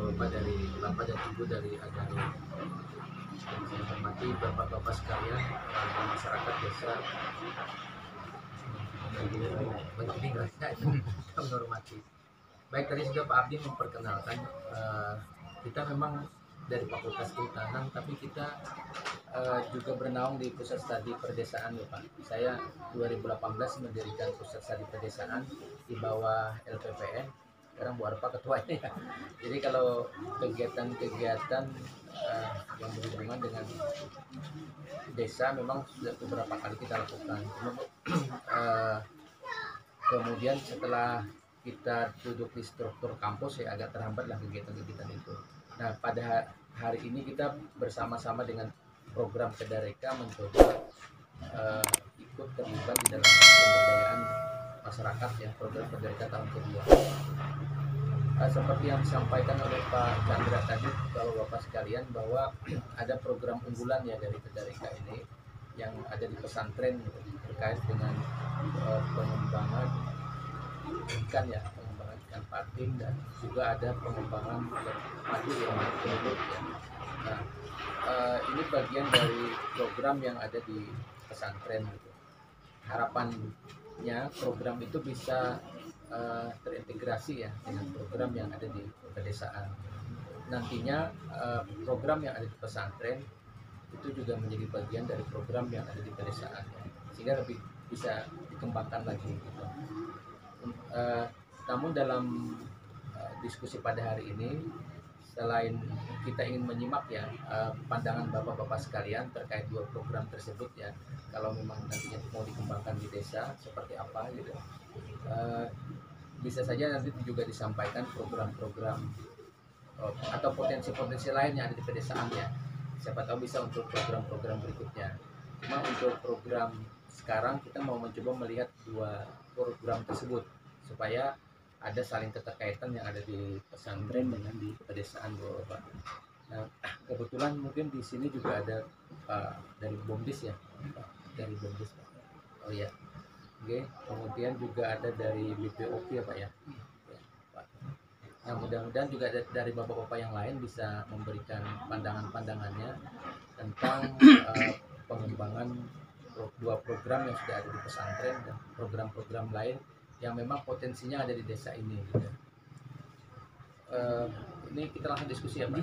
bapak-bapak dari bapak dan ibu dari Agaro. Yang saya hormati bapak-bapak sekalian dan masyarakat desa. Begini rasanya kita menghormati. Baik, tadi sudah Pak Abdi memperkenalkan kita memang dari Fakultas Kehutanan, tapi kita juga bernaung di Pusat Studi Perdesaan ya Pak. Saya 2018 mendirikan Pusat Studi Perdesaan di bawah LPPN. Sekarang Bu Arpa ketuanya. Jadi kalau kegiatan-kegiatan yang berhubungan dengan desa memang sudah beberapa kali kita lakukan. Kemudian setelah kita duduk di struktur kampus ya agak terhambat lah kegiatan-kegiatan itu. Nah pada hari ini kita bersama-sama dengan program Kedareka mencoba ikut terlibat di dalam pemberdayaan masyarakat ya, program Kedareka tahun kedua. Seperti yang disampaikan oleh Pak Chandra tadi, kalau Bapak sekalian, bahwa ada program unggulan ya dari Kedareka ini yang ada di pesantren terkait dengan pengembangan ikan ya, pengembangan ikan patin, dan juga ada pengembangan padi ya, penyulut ya. Nah, ini bagian dari program yang ada di pesantren gitu. Harapannya program itu bisa terintegrasi ya dengan program yang ada di pedesaan. Nantinya program yang ada di pesantren itu juga menjadi bagian dari program yang ada di pedesaan ya. Sehingga lebih bisa dikembangkan lagi gitu. Namun dalam diskusi pada hari ini, selain kita ingin menyimak ya pandangan bapak-bapak sekalian terkait dua program tersebut ya, kalau memang nantinya mau dikembangkan di desa seperti apa gitu, bisa saja nanti juga disampaikan program-program atau potensi-potensi lain yang ada di pedesaan ya. Siapa tahu bisa untuk program-program berikutnya. Cuma untuk program sekarang kita mau mencoba melihat dua program tersebut supaya ada saling keterkaitan yang ada di pesantren dengan di pedesaan Bapak. Nah, kebetulan mungkin di sini juga ada dari BOMDIS ya, dari BOMDIS. Oh ya, oke. Kemudian juga ada dari BPOP ya Pak ya. Pak. Nah, mudah-mudahan juga ada dari bapak-bapak yang lain bisa memberikan pandangan-pandangannya tentang pengembangan dua program yang sudah ada di pesantren dan program-program lain yang memang potensinya ada di desa ini gitu. Ini kita langsung diskusi ya Pak.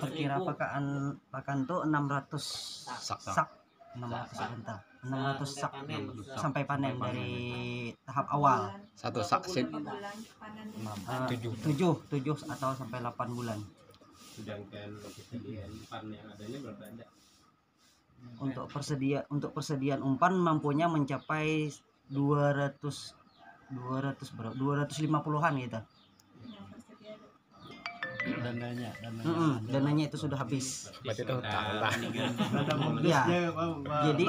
Perkiraan pakan tuh 600 sak 600 sak sampai panen dari tahap awal. Satu sak sih 7 atau sampai 8 bulan. Sedangkan persediaan umpan yang adanya berapa ada? Untuk persediaan umpan mampunya mencapai 250-an gitu. Dananya itu sudah habis. berarti itu tambah. Ya. Jadi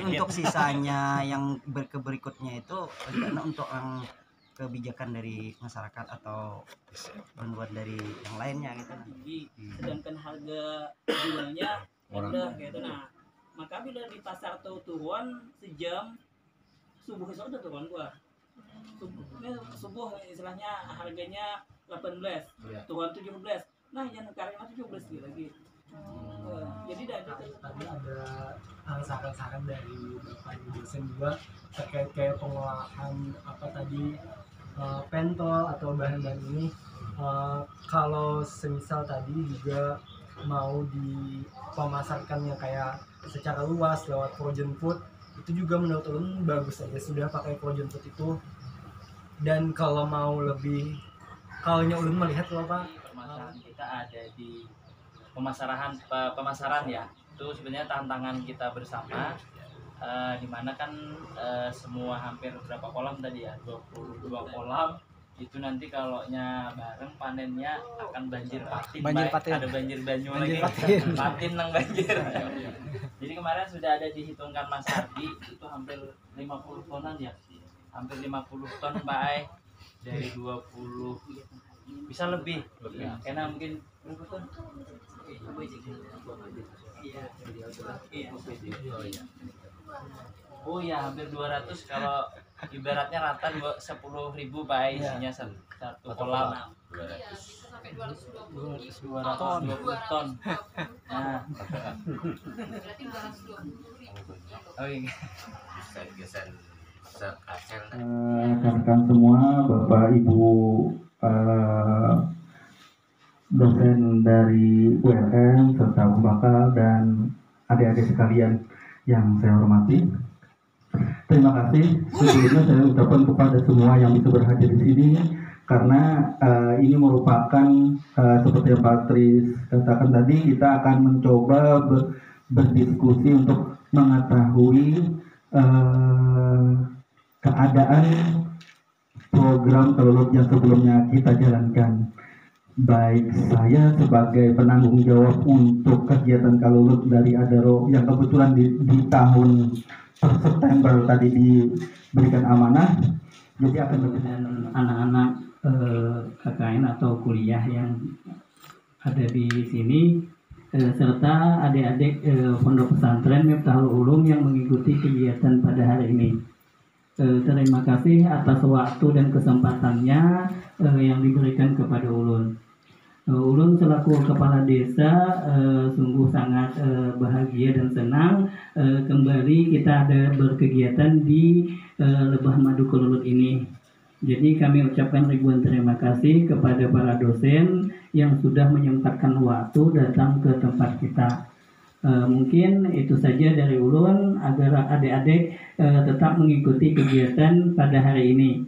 untuk sisanya yang berikutnya itu karena untuk yang kebijakan dari masyarakat atau bantuan dari yang lainnya gitu. Jadi sedangkan harga jualnya udah gitu. Nah, maka bila di pasar tuh turun sejam subuh esok udah turun gua. Subuh istilahnya harganya 18, turun 17. Nah, yang karena 17 lagi. Jadi tadi ada saran-saran dari Bapak Ibu dosen juga terkait kayak pengolahan apa tadi pentol atau bahan-bahan ini, kalau semisal tadi juga mau dipemasarkannya kayak secara luas lewat frozen food, itu juga menurut ulun bagus aja sudah pakai frozen food itu. Dan kalau mau lebih, kalau ulun melihat Pak, permasalahan kita ada di pemasaran ya, itu sebenarnya tantangan kita bersama, dimana kan semua hampir berapa kolam tadi ya, 22 kolam itu nanti kalau bareng panennya akan banjir patin, ada banjir banyu lagi, patin nang banjir. Jadi kemarin sudah ada dihitungkan Mas Ardi itu hampir 50 tonan ya, hampir 50 ton Pak, dari 20 bisa lebih ya, karena mungkin berapa ton? Oh iya, hampir 200 kalau ibaratnya rata 10.000 Pak isinya satu kolam. 220 ton. Nah. Oh iya. Rekan-rekan semua, Bapak Ibu dosen dari ULM serta pembakal dan adik-adik sekalian yang saya hormati. Terima kasih sebelumnya saya ucapkan kepada semua yang bisa berhadir di sini karena ini merupakan seperti yang Pak Tris katakan tadi, kita akan mencoba berdiskusi untuk mengetahui keadaan program Kalulut yang sebelumnya kita jalankan. Baik saya sebagai penanggung jawab untuk kegiatan Kalulut dari Adaro yang kebetulan di tahun September tadi diberikan amanah, jadi akan dengan anak-anak KKN atau kuliah yang ada di sini serta adik-adik pondok pesantren Miftahul Ulum yang mengikuti kegiatan pada hari ini. Terima kasih atas waktu dan kesempatannya yang diberikan kepada Ulun. Ulun selaku kepala desa sungguh sangat bahagia dan senang kembali kita ada berkegiatan di Lebah Madu Kalulut ini. Jadi kami ucapkan ribuan terima kasih kepada para dosen yang sudah menyempatkan waktu datang ke tempat kita. Mungkin itu saja dari Ulun agar adik-adik tetap mengikuti kegiatan pada hari ini.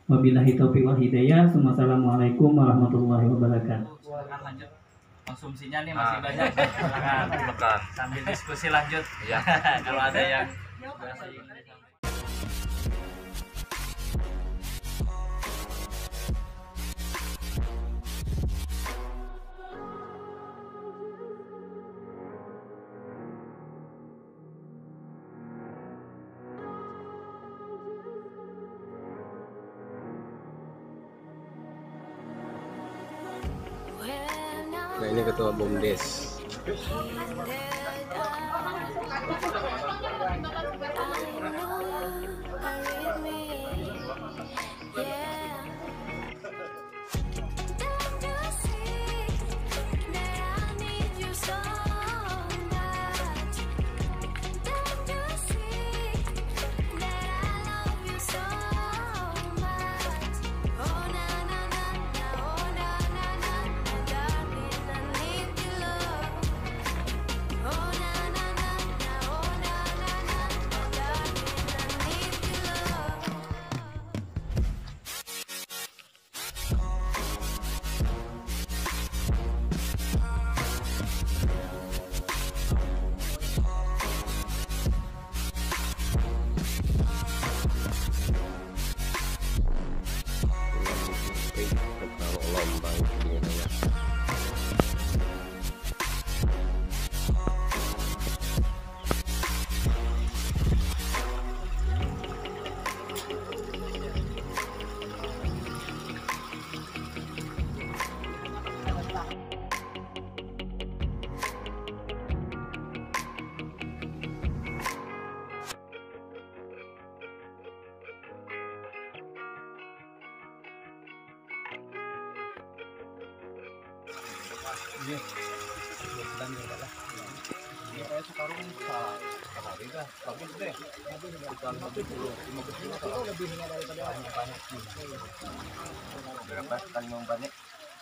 Wabillahi taufiq wal hidayah. Wassalamualaikum warahmatullahi wabarakatuh. Silakan lanjut. Konsumsinya nih masih banyak. Silakan. Sambil diskusi lanjut. Ya. Kalau ada yang bahasa Inggris. Nah ini ketua BUMDes. Berapa kan mau banyak?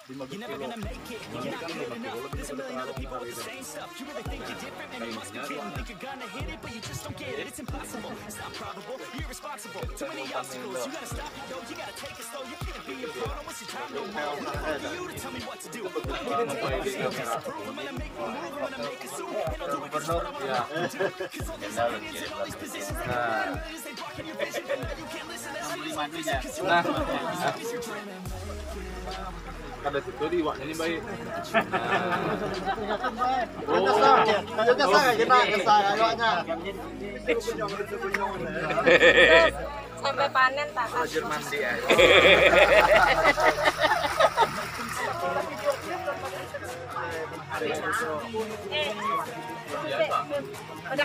You're never gonna make it. You're not good enough. There's a million other people with the same stuff. You really think you're different, and you must be kidding. Think you're gonna hit it, but you just don't get it. It's impossible. It's not probable. You're irresponsible. Too many obstacles. You gotta stop it, yo. You gotta take it slow. You can't be a pro. Don't waste your time no more. Who are you to tell me what to do? I'm gonna take my chance to prove. I'm gonna make my move. I'm gonna make it soon. And I'll do it just what I wanna do. Cause all these opinions and all these positions that are they blocking your vision. But now you can't listen. That's the reason. Cause you're always your dream. Kada situ di wak ini baik. Sampai panen tak Belajar mandi ya. Pada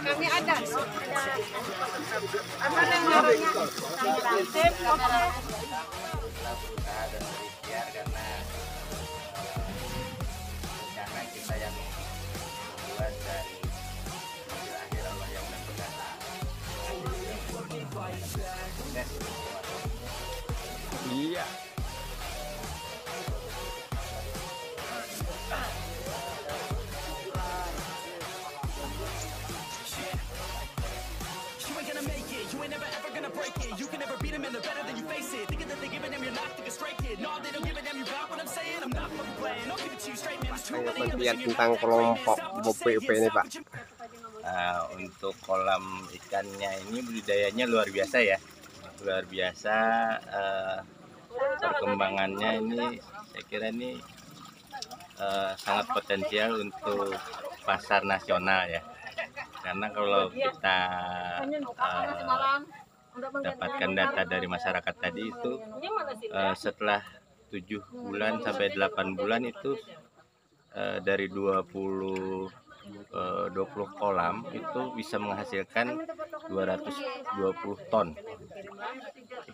kami ada apa namanya lantai dan berikhtiar karena rencana kita yang membuat dari hasil akhir Allah yang menentukan. Iya. You ain't gonna make it, you ain't never ever gonna break it. You can never beat them and they're better than you face it. Thinking that they're giving them, you're not thinking straight, kid. No, they don't give a damn, you got what I'm saying. I'm not fucking playing, I'll give it to you straight, man. There's too many others Lihat and you're tentang not kelompok BPUP ini, Pak. Untuk kolam ikannya ini budidayanya luar biasa ya, luar biasa. Perkembangannya ini saya kira ini sangat potensial untuk pasar nasional ya, karena kalau kita dapatkan data dari masyarakat tadi itu setelah 7 bulan sampai 8 bulan itu dari 20 kolam itu bisa menghasilkan 220 ton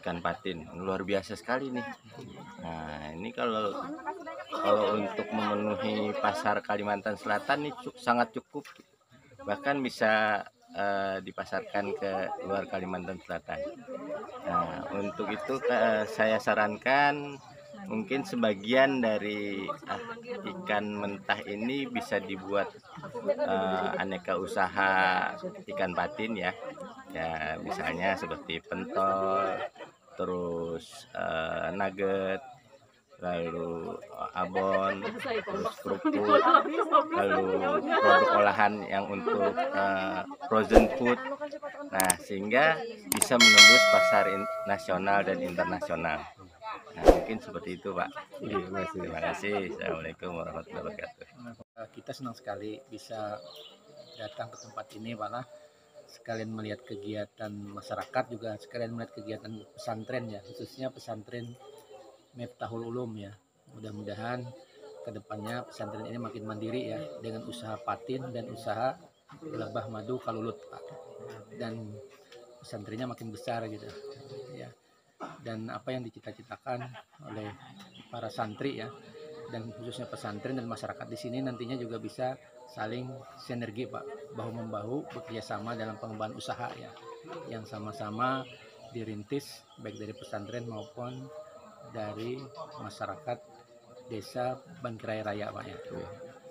ikan patin. Luar biasa sekali nih. Nah, ini kalau untuk memenuhi pasar Kalimantan Selatan ini sangat cukup, bahkan bisa dipasarkan ke luar Kalimantan Selatan. Nah, untuk itu saya sarankan mungkin sebagian dari ikan mentah ini bisa dibuat aneka usaha ikan patin ya. Ya, misalnya seperti pentol, terus nugget, lalu abon, terus kerupuk, lalu produk olahan yang untuk frozen food. Nah, sehingga bisa menembus pasar nasional dan internasional. Nah, mungkin seperti itu, Pak. Terima kasih. Assalamualaikum warahmatullahi wabarakatuh. Kita senang sekali bisa datang ke tempat ini, Pak. Sekalian melihat kegiatan masyarakat, juga sekalian melihat kegiatan pesantren ya, khususnya pesantren Miftahul Ulum ya. Mudah-mudahan kedepannya pesantren ini makin mandiri ya, dengan usaha patin dan usaha lebah madu kalulut, Pak. Dan pesantrennya makin besar gitu ya. Dan apa yang dicita-citakan oleh para santri ya, dan khususnya pesantren dan masyarakat di sini nantinya juga bisa saling sinergi, Pak, bahu-membahu bekerja sama dalam pengembangan usaha ya, yang sama-sama dirintis baik dari pesantren maupun dari masyarakat desa Bangkrai Raya, Pak ya.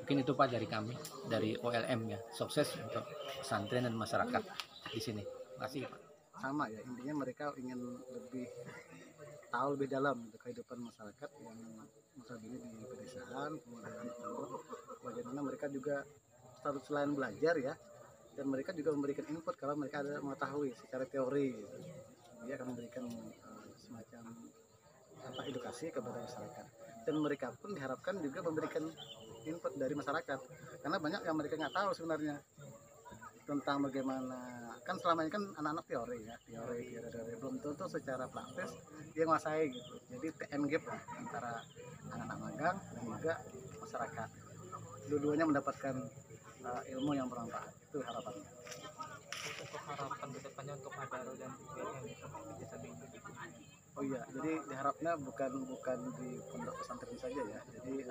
Mungkin itu, Pak, dari kami dari OLM ya. Sukses untuk pesantren dan masyarakat di sini. Terima kasih, Pak. Sama ya, intinya mereka ingin lebih tahu lebih dalam kehidupan masyarakat yang notabene di pedesaan, kemudian bagaimana mereka juga selain belajar ya, dan mereka juga memberikan input kalau mereka ada mengetahui secara teori gitu. Dia akan memberikan semacam edukasi kepada masyarakat, dan mereka pun diharapkan juga memberikan input dari masyarakat, karena banyak yang mereka nggak tahu sebenarnya tentang bagaimana, kan selama ini kan anak-anak teori belum tentu secara praktis dia menguasai gitu. Jadi TM gap lah antara anak-anak magang dan juga masyarakat, dua-duanya mendapatkan ilmu yang bermanfaat. Itu harapannya. Untuk harapan kedepannya untuk Adaro dan yang desa Bindu. Oh iya, jadi diharapnya bukan di pondok pesantren saja ya. Jadi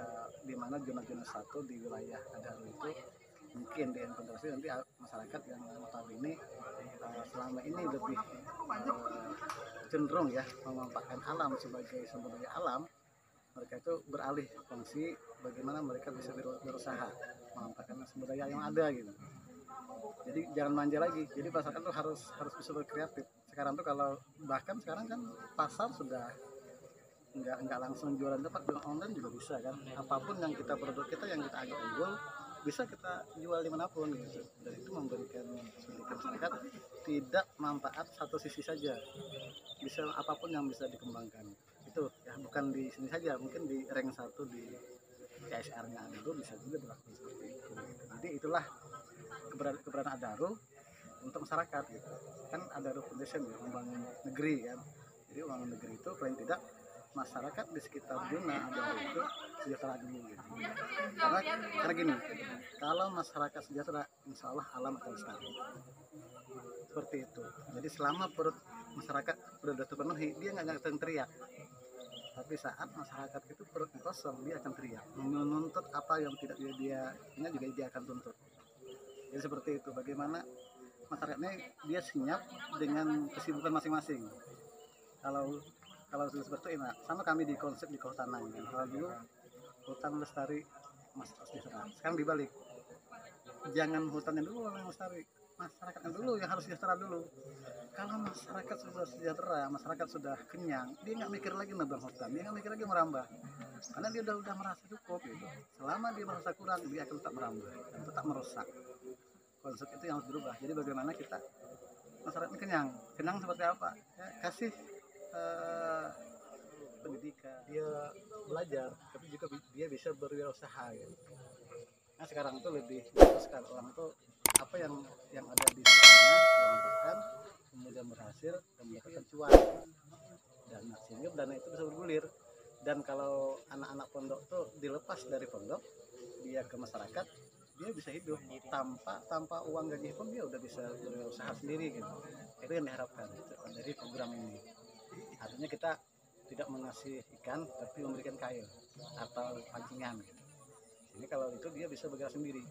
di mana zona-zona satu di wilayah Adaro itu mungkin diintegrasi nanti masyarakat yang notabene selama ini lebih cenderung ya memanfaatkan alam sebagai sumber daya alam, mereka itu beralih fungsi bagaimana mereka bisa berusaha memanfaatkan sumber daya yang ada gitu. Jadi jangan manja lagi. Jadi masyarakat tuh harus bisa berkreatif. Sekarang tuh kalau bahkan sekarang kan pasar sudah nggak langsung jualan tempat, online juga bisa kan. Apapun yang produk kita yang kita agak unggul bisa kita jual dimanapun gitu. Dan itu memberikan masyarakat tidak manfaat satu sisi saja, bisa apapun yang bisa dikembangkan itu ya, bukan di sini saja, mungkin di rank 1 di CSR-nya Adaro bisa juga berlaku seperti itu. Jadi itulah keberadaan Adaro untuk masyarakat gitu. Kan Adaro Foundation ya, membangun negeri kan. Jadi membangun negeri itu paling tidak masyarakat di sekitar zona Adaro itu sejahtera dulu gitu. Karena gini, kalau masyarakat sejahtera, insya Allah alam akan lestari. Seperti itu. Jadi selama perut masyarakat sudah terpenuhi, dia nggak akan teriak. Tapi saat masyarakat itu perutnya kosong, dia akan teriak, menuntut apa yang tidak dia ingat juga dia akan tuntut. Jadi seperti itu. Bagaimana masyarakatnya dia senyap dengan kesibukan masing-masing. Kalau seperti itu, sama kami di konsep di kehutanan. Kalau dulu hutan lestari masyarakat sejahtera. Sekarang dibalik, jangan hutannya dulu yang lestari, masyarakatnya dulu yang harus sejahtera dulu. Kalau masyarakat sudah sejahtera, masyarakat sudah kenyang, dia nggak mikir lagi nebang hutan, dia nggak mikir lagi merambah, karena dia udah merasa cukup gitu. Selama dia merasa kurang, dia akan tetap merambah dan tetap merusak. Konsep itu yang harus berubah. Jadi bagaimana kita masyarakatnya kenyang seperti apa? Ya, kasih pendidikan, dia belajar, tapi juga dia bisa berwirausaha gitu. Nah sekarang itu lebih sekarang orang itu apa yang ada di sekitarnya dimanfaatkan, kemudian berhasil dan mendapatkan cuan, dan sehingga dana itu bisa bergulir. Dan kalau anak-anak pondok tuh dilepas dari pondok, dia ke masyarakat, dia bisa hidup tanpa uang gaji pun, dia udah bisa berusaha sendiri gitu. Itu yang diharapkan dari program ini. Artinya kita tidak mengasih ikan tapi memberikan kail atau pancingan gitu. Jadi kalau itu dia bisa bergerak sendiri.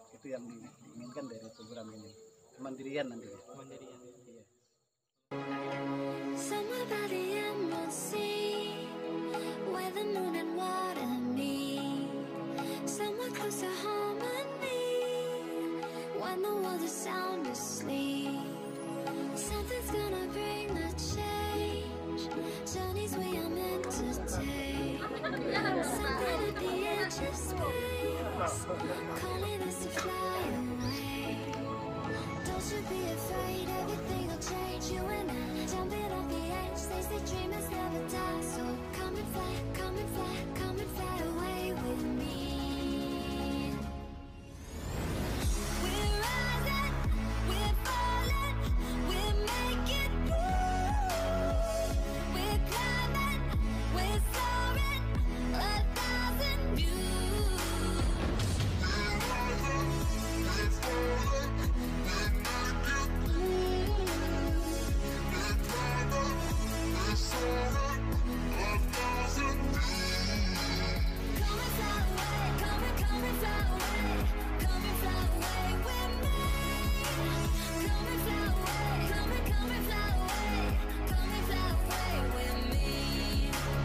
Itu yang diinginkan dari program ini, kemandirian nanti. Kemandirian. Iya. Somewhere by the emerald sea, where the moon and water meet, somewhere close to harmony, when the world is sound asleep, something's gonna bring the change, journeys we are meant to take, something at the edge of space.